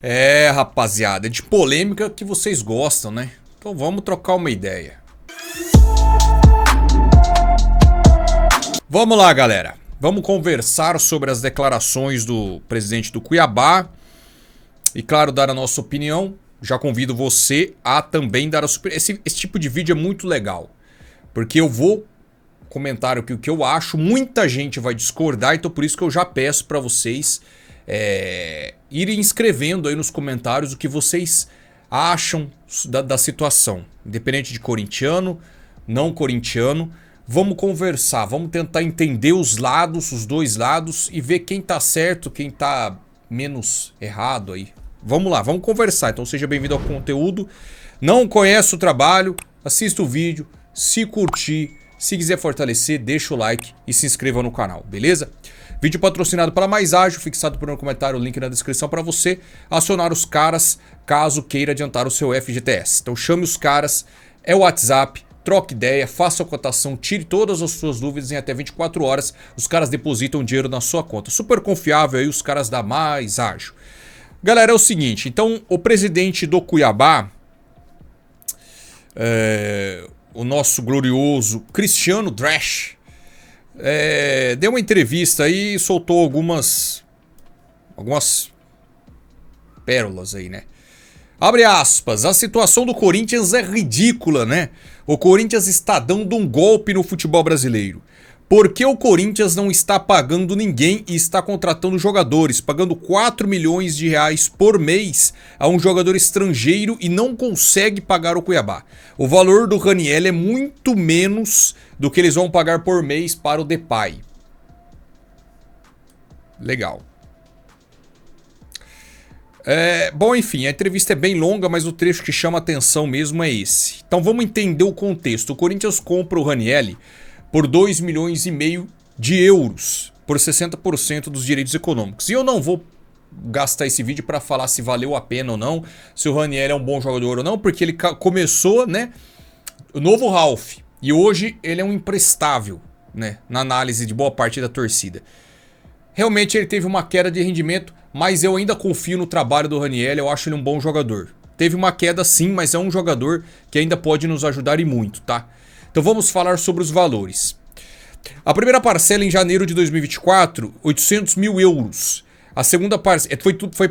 É, rapaziada, é de polêmica que vocês gostam, né? Então vamos trocar uma ideia. Vamos lá, galera. Vamos conversar sobre as declarações do presidente do Cuiabá e, claro, dar a nossa opinião. Já convido você a também dar a sua opinião. Esse tipo de vídeo é muito legal, porque eu vou comentar o que eu acho, muita gente vai discordar, então por isso que eu já peço para vocês irem escrevendo aí nos comentários o que vocês acham da situação. Independente de corintiano, não corintiano, vamos conversar, vamos tentar entender os lados, os dois lados e ver quem tá certo, quem tá menos errado aí. Vamos lá, vamos conversar. Então seja bem-vindo ao conteúdo. Não conhece o trabalho, assista o vídeo, se curtir, se quiser fortalecer, deixa o like e se inscreva no canal, beleza? Vídeo patrocinado pela Mais Ágil, fixado por um comentário, o link na descrição para você acionar os caras caso queira adiantar o seu FGTS. Então chame os caras, é o WhatsApp, troque ideia, faça a cotação, tire todas as suas dúvidas em até 24 horas. Os caras depositam dinheiro na sua conta. Super confiável aí os caras da Mais Ágil. Galera, é o seguinte, então o presidente do Cuiabá, o nosso glorioso Cristiano Dresch, deu uma entrevista aí e soltou algumas pérolas aí, né? Abre aspas, a situação do Corinthians é ridícula, né? O Corinthians está dando um golpe no futebol brasileiro. Por que o Corinthians não está pagando ninguém e está contratando jogadores, pagando 4 milhões de reais por mês a um jogador estrangeiro e não consegue pagar o Cuiabá? O valor do Raniel é muito menos do que eles vão pagar por mês para o Depay. Legal. Bom, enfim, a entrevista é bem longa, mas o trecho que chama atenção mesmo é esse. Então vamos entender o contexto. O Corinthians compra o Raniel por 2 milhões e meio de euros, por 60% dos direitos econômicos. E eu não vou gastar esse vídeo para falar se valeu a pena ou não, se o Raniel é um bom jogador ou não, porque ele começou, né, o novo Ralf, e hoje ele é um imprestável, né, na análise de boa parte da torcida. Realmente ele teve uma queda de rendimento, mas eu ainda confio no trabalho do Raniel, eu acho ele um bom jogador. Teve uma queda sim, mas é um jogador que ainda pode nos ajudar e muito, tá? Então vamos falar sobre os valores. A primeira parcela em janeiro de 2024, 800 mil euros. A segunda parcela,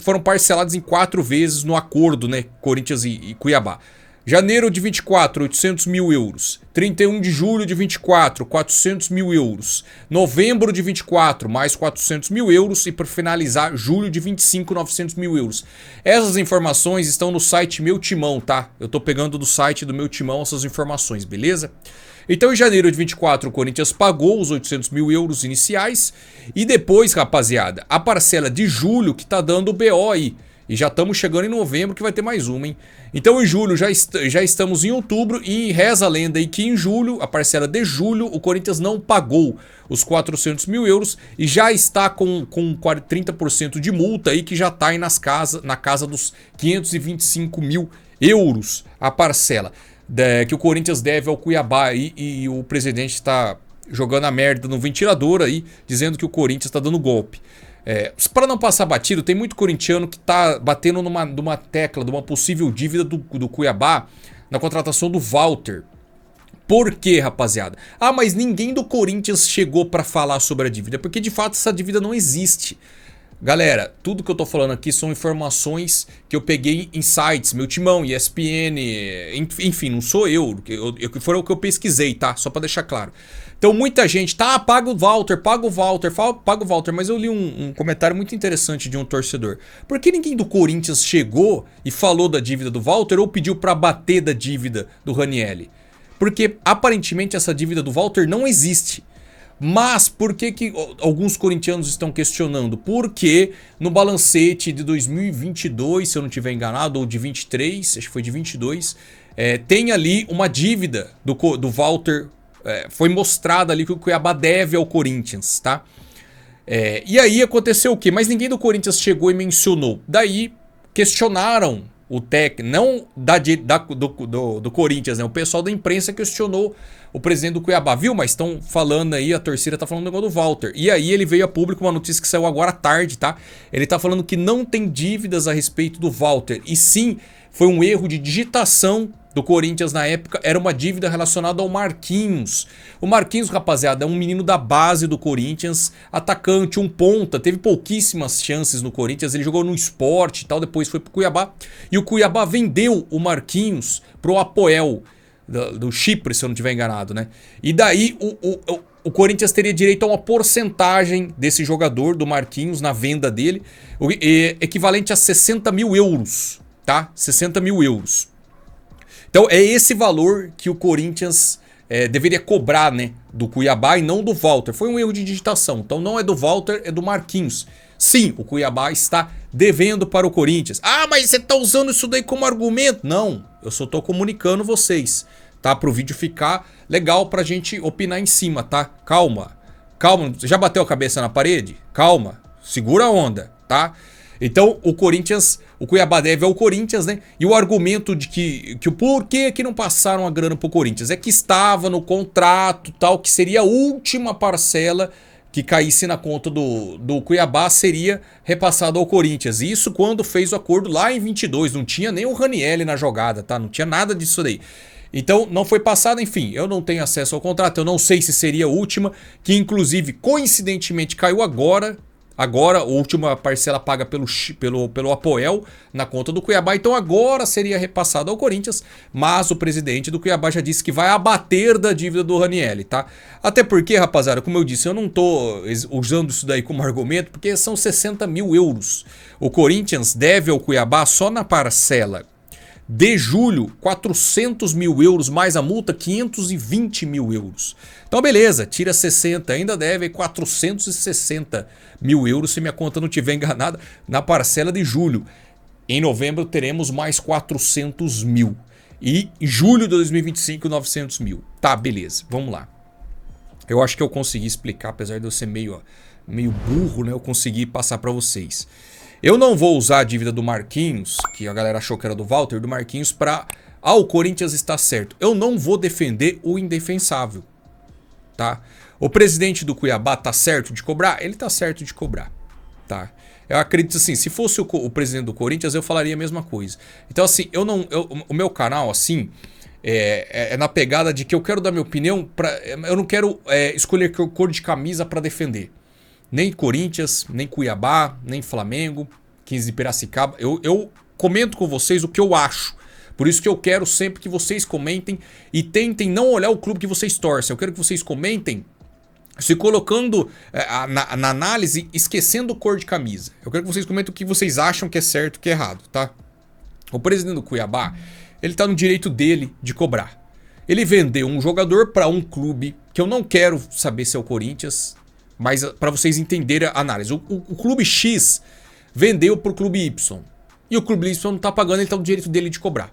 foram parcelados em 4 vezes no acordo, né, Corinthians e Cuiabá. Janeiro de 24, 800 mil euros. 31 de julho de 24, 400 mil euros. Novembro de 24, mais 400 mil euros. E para finalizar, julho de 25, 900 mil euros. Essas informações estão no site Meu Timão, tá? Eu tô pegando do site do Meu Timão essas informações, beleza? Então em janeiro de 24 o Corinthians pagou os 800 mil euros iniciais. E depois, rapaziada, a parcela de julho que tá dando o BO aí. E já estamos chegando em novembro que vai ter mais uma, hein? Então em julho já estamos em outubro e reza a lenda aí que em julho, a parcela de julho, o Corinthians não pagou os 400 mil euros e já está com 30% de multa aí que já está aí na casa dos 525 mil euros a parcela que o Corinthians deve ao Cuiabá aí, e o presidente está jogando a merda no ventilador aí, dizendo que o Corinthians está dando golpe. Para não passar batido, tem muito corintiano que tá batendo numa tecla de uma possível dívida do Cuiabá na contratação do Walter. Por quê, rapaziada? Ah, mas ninguém do Corinthians chegou para falar sobre a dívida, porque de fato essa dívida não existe. Galera, tudo que eu tô falando aqui são informações que eu peguei em sites, Meu Timão, ESPN, enfim, não sou eu, foi o que eu pesquisei, tá? Só pra deixar claro. Então muita gente, tá, paga o Walter, mas eu li um comentário muito interessante de um torcedor. Por que ninguém do Corinthians chegou e falou da dívida do Walter ou pediu pra bater da dívida do Raniel? Porque aparentemente essa dívida do Walter não existe. Mas por que alguns corintianos estão questionando? Porque no balancete de 2022, se eu não estiver enganado, ou de 23, acho que foi de 22, tem ali uma dívida do Walter, foi mostrada ali que o Cuiabá deve ao Corinthians, tá? E aí aconteceu o quê? Mas ninguém do Corinthians chegou e mencionou. Daí questionaram não do Corinthians, né? O pessoal da imprensa questionou o presidente do Cuiabá. Viu, mas estão falando aí, a torcida tá falando do negócio do Walter. E aí ele veio a público uma notícia que saiu agora à tarde, tá? Ele tá falando que não tem dívidas a respeito do Walter. E sim, foi um erro de digitação do Corinthians na época, era uma dívida relacionada ao Marquinhos. O Marquinhos, rapaziada, é um menino da base do Corinthians, atacante, um ponta, teve pouquíssimas chances no Corinthians, ele jogou no Sport e tal, depois foi pro Cuiabá. E o Cuiabá vendeu o Marquinhos pro Apoel, do Chipre, se eu não estiver enganado, né? E daí o Corinthians teria direito a uma porcentagem desse jogador, do Marquinhos, na venda dele, equivalente a 60 mil euros, tá? 60 mil euros. Então é esse valor que o Corinthians deveria cobrar, né, do Cuiabá e não do Walter. Foi um erro de digitação, então não é do Walter, é do Marquinhos. Sim, o Cuiabá está devendo para o Corinthians. Ah, mas você está usando isso daí como argumento? Não, eu só estou comunicando vocês, tá? Para o vídeo ficar legal para a gente opinar em cima, tá? Calma, calma, já bateu a cabeça na parede? Calma, segura a onda, tá? Então o Cuiabá deve ao Corinthians, né? E o argumento de que o porquê que não passaram a grana pro Corinthians é que estava no contrato tal, que seria a última parcela que caísse na conta do Cuiabá seria repassado ao Corinthians. Isso quando fez o acordo lá em 22, não tinha nem o Ranieri na jogada, tá? Não tinha nada disso daí. Então não foi passado, enfim, eu não tenho acesso ao contrato, eu não sei se seria a última, que inclusive coincidentemente caiu agora, a última parcela paga pelo Apoel na conta do Cuiabá. Então agora seria repassado ao Corinthians. Mas o presidente do Cuiabá já disse que vai abater da dívida do Ranieri, tá? Até porque, rapaziada, como eu disse, eu não tô usando isso daí como argumento, porque são 60 mil euros. O Corinthians deve ao Cuiabá só na parcela de julho, 400 mil euros mais a multa, 520 mil euros. Então beleza, tira 60, ainda deve 460 mil euros, se minha conta não estiver enganada, na parcela de julho. Em novembro teremos mais 400 mil. E em julho de 2025, 900 mil. Tá, beleza, vamos lá. Eu acho que eu consegui explicar, apesar de eu ser meio burro, né? Eu consegui passar para vocês. Eu não vou usar a dívida do Marquinhos, que a galera achou que era do Walter, do Marquinhos, para... Ah, o Corinthians está certo. Eu não vou defender o indefensável, tá? O presidente do Cuiabá tá certo de cobrar? Ele tá certo de cobrar, tá? Eu acredito assim, se fosse o presidente do Corinthians, eu falaria a mesma coisa. Então assim, o meu canal, assim, é na pegada de que eu quero dar minha opinião, eu não quero escolher cor de camisa para defender. Nem Corinthians, nem Cuiabá, nem Flamengo, 15 de Piracicaba. Eu comento com vocês o que eu acho. Por isso que eu quero sempre que vocês comentem e tentem não olhar o clube que vocês torcem. Eu quero que vocês comentem se colocando na análise, esquecendo cor de camisa. Eu quero que vocês comentem o que vocês acham que é certo e que é errado, tá? O presidente do Cuiabá, ele tá no direito dele de cobrar. Ele vendeu um jogador para um clube que eu não quero saber se é o Corinthians... Mas para vocês entenderem a análise. O clube X vendeu pro clube Y. E o clube Y não tá pagando, ele tá no direito dele de cobrar.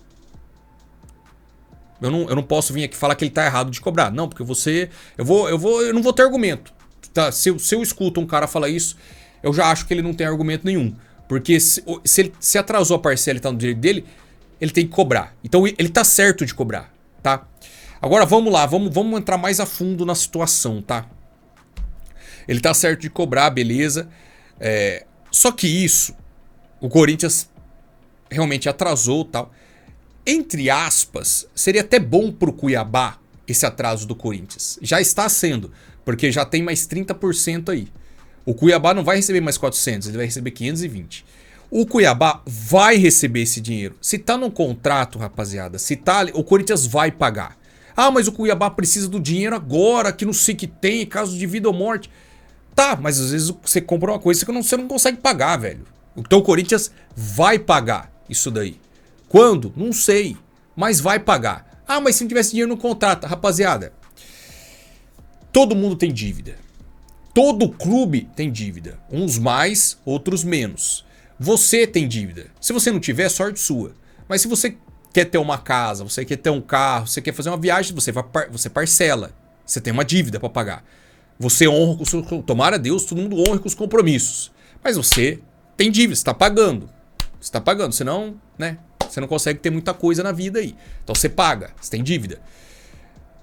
Eu não posso vir aqui falar que ele tá errado de cobrar. Não, porque eu não vou ter argumento. Tá? Se eu escuto um cara falar isso, eu já acho que ele não tem argumento nenhum. Porque se atrasou a parcela e tá no direito dele, ele tem que cobrar. Então ele tá certo de cobrar, tá? Agora vamos lá, vamos entrar mais a fundo na situação, tá? Ele tá certo de cobrar, beleza. Só que isso, o Corinthians realmente atrasou e tal. Entre aspas, seria até bom pro Cuiabá esse atraso do Corinthians. Já está sendo, porque já tem mais 30% aí. O Cuiabá não vai receber mais 400, ele vai receber 520. O Cuiabá vai receber esse dinheiro. Se tá no contrato, rapaziada, se tá, o Corinthians vai pagar. Ah, mas o Cuiabá precisa do dinheiro agora, que não sei o que tem, caso de vida ou morte. Tá, mas às vezes você compra uma coisa que você não consegue pagar, velho. Então o Corinthians vai pagar isso daí. Quando? Não sei, mas vai pagar. Ah, mas se não tivesse dinheiro no contrato, rapaziada. Todo mundo tem dívida. Todo clube tem dívida. Uns mais, outros menos. Você tem dívida. Se você não tiver, sorte sua. Mas se você quer ter uma casa, você quer ter um carro, você quer fazer uma viagem, você parcela. Você tem uma dívida para pagar. Você honra com os... Tomara a Deus, todo mundo honra com os compromissos. Mas você tem dívida, você está pagando. Você está pagando, senão, né? Você não consegue ter muita coisa na vida aí. Então você paga, você tem dívida.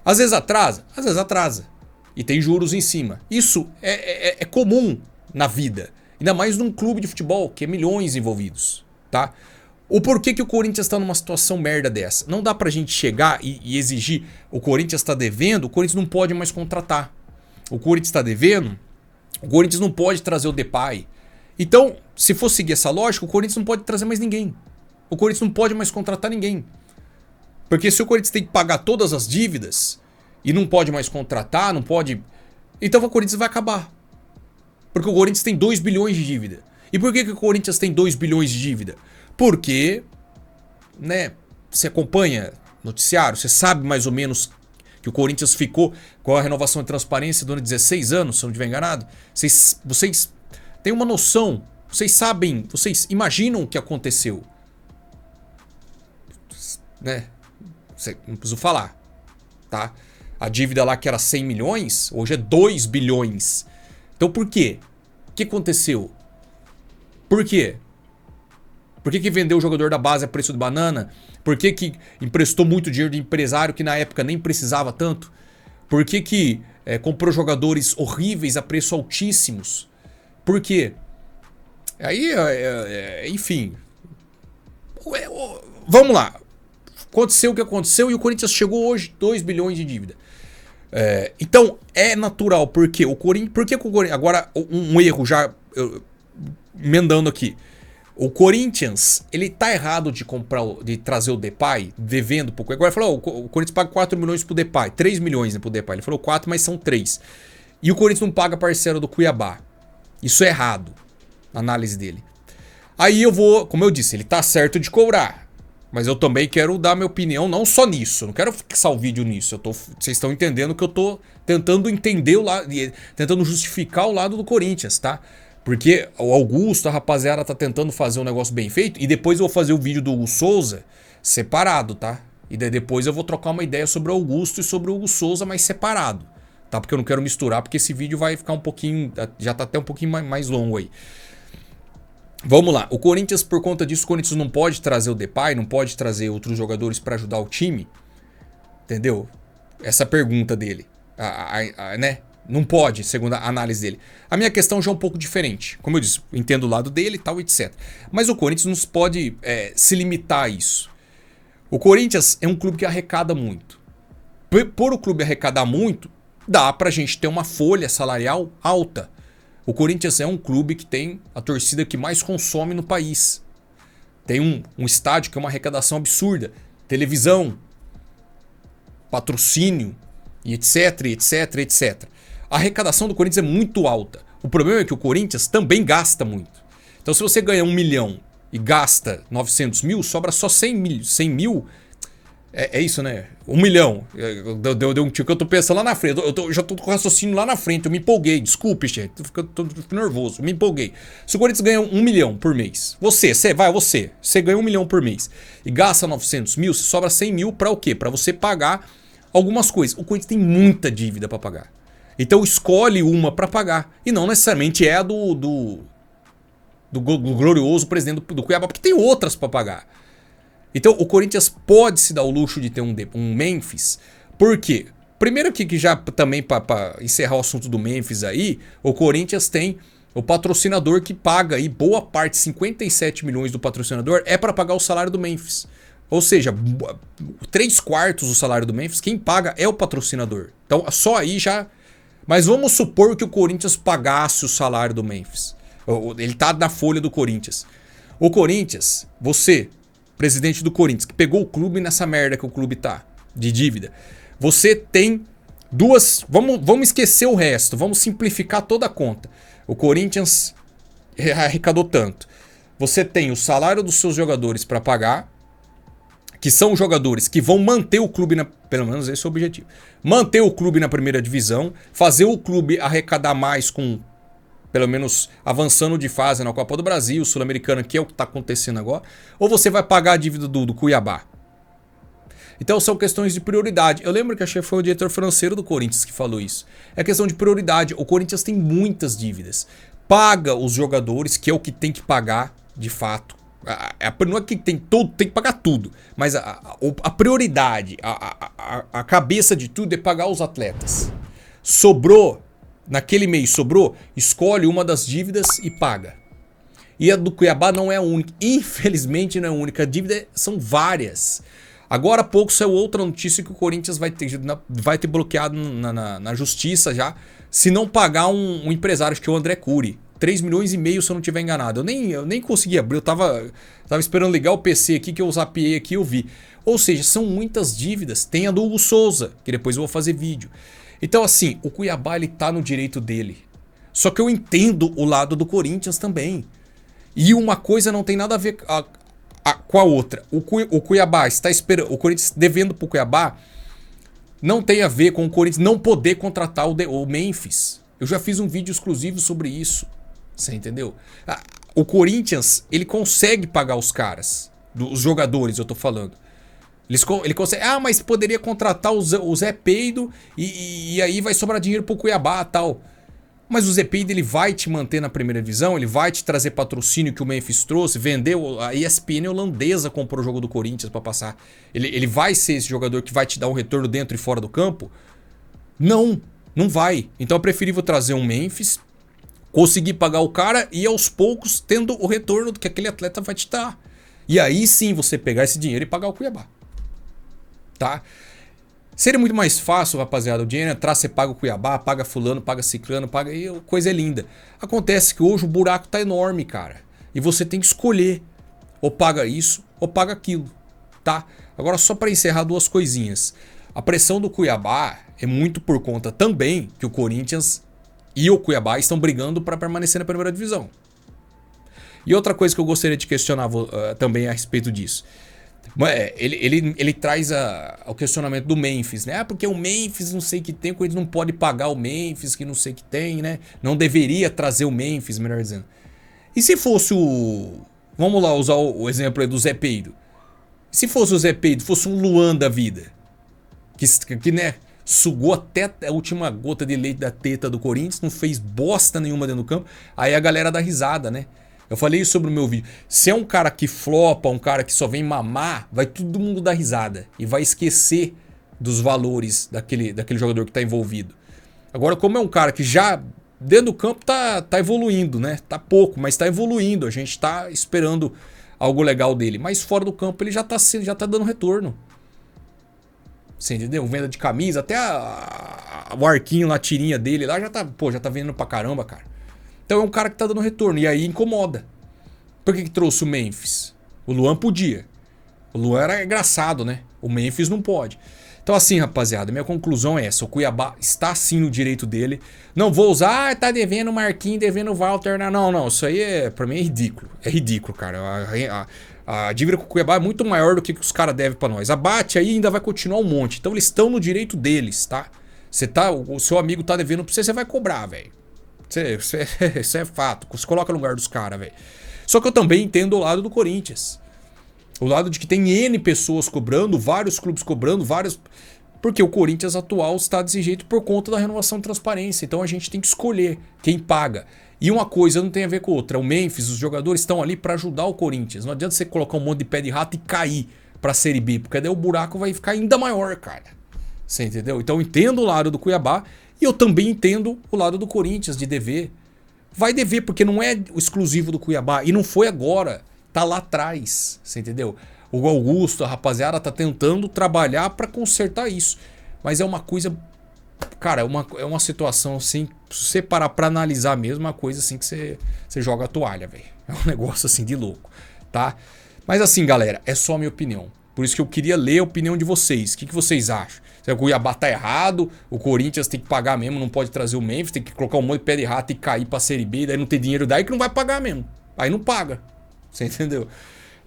Às vezes atrasa. E tem juros em cima. Isso é comum na vida. Ainda mais num clube de futebol, que é milhões envolvidos, tá? O porquê que o Corinthians está numa situação merda dessa? Não dá pra gente chegar e exigir, o Corinthians está devendo, o Corinthians não pode mais contratar. O Corinthians está devendo, o Corinthians não pode trazer o Depay. Então, se for seguir essa lógica, o Corinthians não pode trazer mais ninguém. O Corinthians não pode mais contratar ninguém. Porque se o Corinthians tem que pagar todas as dívidas e não pode mais contratar, não pode... Então o Corinthians vai acabar. Porque o Corinthians tem 2 bilhões de dívida. E por que o Corinthians tem 2 bilhões de dívida? Porque, né, você acompanha noticiário, você sabe mais ou menos que o Corinthians ficou com a renovação de transparência durante 16 anos, se eu não estiver enganado. Vocês têm uma noção, vocês sabem, vocês imaginam o que aconteceu. Né? Não preciso falar, tá? A dívida lá que era 100 milhões, hoje é 2 bilhões. Então por quê? O que aconteceu? Por quê? Por que vendeu o jogador da base a preço de banana? Por que emprestou muito dinheiro de empresário que na época nem precisava tanto? Por que comprou jogadores horríveis a preços altíssimos? Por quê? Aí, enfim. Vamos lá. Aconteceu o que aconteceu e o Corinthians chegou hoje 2 bilhões de dívida. Então, é natural. Por quê? Por que o Corinthians... Agora, um erro já... emendando aqui. O Corinthians, ele tá errado de trazer o Depay, devendo pouco. Agora ele falou, o Corinthians paga 4 milhões pro Depay, 3 milhões pro Depay. Ele falou 4, mas são 3. E o Corinthians não paga parceiro do Cuiabá. Isso é errado, na análise dele. Aí eu vou, como eu disse, ele tá certo de cobrar. Mas eu também quero dar minha opinião, não só nisso. Eu não quero fixar o vídeo nisso. Vocês estão entendendo que eu tô tentando entender o lado, tentando justificar o lado do Corinthians, tá? Porque o Augusto, a rapaziada, tá tentando fazer um negócio bem feito. E depois eu vou fazer o vídeo do Hugo Souza separado, tá? E daí depois eu vou trocar uma ideia sobre o Augusto e sobre o Hugo Souza, mas separado. Tá? Porque eu não quero misturar, porque esse vídeo vai ficar um pouquinho... Já tá até um pouquinho mais longo aí. Vamos lá. O Corinthians, por conta disso, o Corinthians não pode trazer o Depay, não pode trazer outros jogadores pra ajudar o time. Entendeu? Essa pergunta dele. Né? Não pode, segundo a análise dele. A minha questão já é um pouco diferente. Como eu disse, entendo o lado dele e tal, etc. Mas o Corinthians não pode se limitar a isso. O Corinthians é um clube que arrecada muito. Por o clube arrecadar muito, dá pra gente ter uma folha salarial alta. O Corinthians é um clube que tem a torcida que mais consome no país. Tem um estádio que é uma arrecadação absurda. Televisão, patrocínio, e etc, etc, etc. A arrecadação do Corinthians é muito alta. O problema é que o Corinthians também gasta muito. Então se você ganha 1 milhão e gasta 900 mil, sobra só 100 mil. É isso, né? 1 milhão. Deu um tiro que eu tô pensando lá na frente. Eu já tô com o raciocínio lá na frente. Eu me empolguei. Desculpe, gente. Tô nervoso. Me empolguei. Se o Corinthians ganha 1 milhão por mês. Você ganha 1 milhão por mês. E gasta 900 mil, você sobra 100 mil pra o quê? Pra você pagar algumas coisas. O Corinthians tem muita dívida pra pagar. Então escolhe uma pra pagar. E não necessariamente é a do glorioso presidente do Cuiabá. Porque tem outras pra pagar. Então o Corinthians pode se dar o luxo de ter um Memphis. Por quê? Primeiro que já também para encerrar o assunto do Memphis aí, o Corinthians tem o patrocinador que paga aí boa parte, 57 milhões do patrocinador é para pagar o salário do Memphis. Ou seja, 3/4 do salário do Memphis, quem paga é o patrocinador. Então só aí já... Mas vamos supor que o Corinthians pagasse o salário do Memphis. Ele tá na folha do Corinthians. O Corinthians, você... presidente do Corinthians, que pegou o clube nessa merda que o clube tá, de dívida. Você tem duas... Vamos esquecer o resto, vamos simplificar toda a conta. O Corinthians arrecadou tanto. Você tem o salário dos seus jogadores para pagar, que são jogadores que vão manter o clube, pelo menos esse é o objetivo. Manter o clube na primeira divisão, fazer o clube arrecadar mais com... pelo menos avançando de fase na Copa do Brasil, Sul-Americana, que é o que está acontecendo agora, ou você vai pagar a dívida do Cuiabá. Então são questões de prioridade. Eu lembro que acho que foi o diretor financeiro do Corinthians que falou isso. É questão de prioridade. O Corinthians tem muitas dívidas. Paga os jogadores, que é o que tem que pagar de fato. Não é que tem que pagar tudo, mas a prioridade, a cabeça de tudo é pagar os atletas. Sobrou, naquele mês sobrou, escolhe uma das dívidas e paga. E a do Cuiabá não é a única, infelizmente não é a única, a dívida são várias. Agora há pouco saiu outra notícia que o Corinthians vai ter bloqueado na justiça já, se não pagar um empresário, acho que é o André Cury. 3 milhões e meio, se eu não estiver enganado. Eu nem consegui abrir, eu tava esperando ligar o PC aqui, que eu zapiei aqui e eu vi. Ou seja, são muitas dívidas. Tem a do Hugo Souza, que depois eu vou fazer vídeo. Então assim, o Cuiabá ele tá no direito dele. Só que eu entendo o lado do Corinthians também. E uma coisa não tem nada a ver com a outra. O Cuiabá está esperando, o Corinthians devendo pro Cuiabá, não tem a ver com o Corinthians não poder contratar o Memphis. Eu já fiz um vídeo exclusivo sobre isso. Você entendeu? O Corinthians, ele consegue pagar os caras, os jogadores, eu tô falando. Ele consegue, mas poderia contratar o Zé Peido e aí vai sobrar dinheiro pro Cuiabá e tal. Mas o Zé Peido, ele vai te manter na primeira divisão, ele vai te trazer patrocínio que o Memphis trouxe, vendeu, a ESPN holandesa comprou o jogo do Corinthians pra passar. Ele vai ser esse jogador que vai te dar um retorno dentro e fora do campo? Não vai. Então é preferível trazer um Memphis, conseguir pagar o cara e aos poucos tendo o retorno que aquele atleta vai te dar. E aí sim você pegar esse dinheiro e pagar o Cuiabá. Tá? Seria muito mais fácil, rapaziada, o dinheiro entrar, você paga o Cuiabá, paga fulano, paga ciclano, paga... E coisa é linda. Acontece que hoje o buraco tá enorme, cara. E você tem que escolher. Ou paga isso, ou paga aquilo. Tá? Agora só para encerrar duas coisinhas. A pressão do Cuiabá é muito por conta também que o Corinthians e o Cuiabá estão brigando para permanecer na primeira divisão. E outra coisa que eu gostaria de questionar também a respeito disso. Ele traz o questionamento do Memphis, né? Porque o Memphis não sei o que tem, o Corinthians não pode pagar o Memphis, que não sei o que tem, né? Não deveria trazer o Memphis, melhor dizendo. E se fosse o... Vamos lá usar o exemplo aí do Zé Peido. Se fosse o Zé Peido, fosse um Luan da vida, que né, sugou até a última gota de leite da teta do Corinthians, não fez bosta nenhuma dentro do campo, aí a galera dá risada, né? Eu falei isso sobre o meu vídeo. Se é um cara que flopa, um cara que só vem mamar, vai todo mundo dar risada. E vai esquecer dos valores daquele jogador que tá envolvido. Agora, como é um cara que já dentro do campo tá evoluindo, né? Tá pouco, mas tá evoluindo. A gente tá esperando algo legal dele. Mas fora do campo ele já tá dando retorno. Você entendeu? Venda de camisa, até o arquinho lá, a tirinha dele lá já tá vendendo pra caramba, cara. Então é um cara que tá dando retorno. E aí incomoda. Por que trouxe o Memphis? O Luan podia. O Luan era engraçado, né? O Memphis não pode. Então assim, rapaziada, minha conclusão é essa. O Cuiabá está sim no direito dele. Não vou usar, tá devendo o Marquinhos, devendo o Walter. Não. Isso aí pra mim é ridículo. É ridículo, cara. A dívida com o Cuiabá é muito maior do que os caras devem pra nós. A BAT aí ainda vai continuar um monte. Então eles estão no direito deles, tá? O seu amigo tá devendo pra você, você vai cobrar, velho. Isso é fato. Você coloca no lugar dos caras, velho. Só que eu também entendo o lado do Corinthians. O lado de que tem N pessoas cobrando, vários clubes cobrando, porque o Corinthians atual está desse jeito por conta da renovação de transparência. Então a gente tem que escolher quem paga. E uma coisa não tem a ver com outra. O Memphis, os jogadores estão ali para ajudar o Corinthians. Não adianta você colocar um monte de pé de rato e cair pra Série B, porque daí o buraco vai ficar ainda maior, cara. Você entendeu? Então eu entendo o lado do Cuiabá. E eu também entendo o lado do Corinthians de dever. Vai dever porque não é o exclusivo do Cuiabá. E não foi agora. Tá lá atrás. Você entendeu? O Augusto, a rapaziada tá tentando trabalhar pra consertar isso. Mas é uma coisa... Cara, é uma situação assim... Se você parar pra analisar mesmo, uma coisa assim que você joga a toalha, velho. É um negócio assim de louco. Tá? Mas assim, galera, é só a minha opinião. Por isso que eu queria ler a opinião de vocês. O que vocês acham? Se o Cuiabá tá errado, o Corinthians tem que pagar mesmo, não pode trazer o Memphis, tem que colocar um monte de pé de rato e cair pra Série B, daí não ter dinheiro daí que não vai pagar mesmo. Aí não paga. Você entendeu?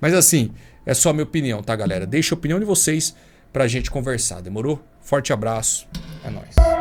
Mas assim, é só a minha opinião, tá, galera? Deixa a opinião de vocês pra gente conversar, demorou? Forte abraço, é nóis.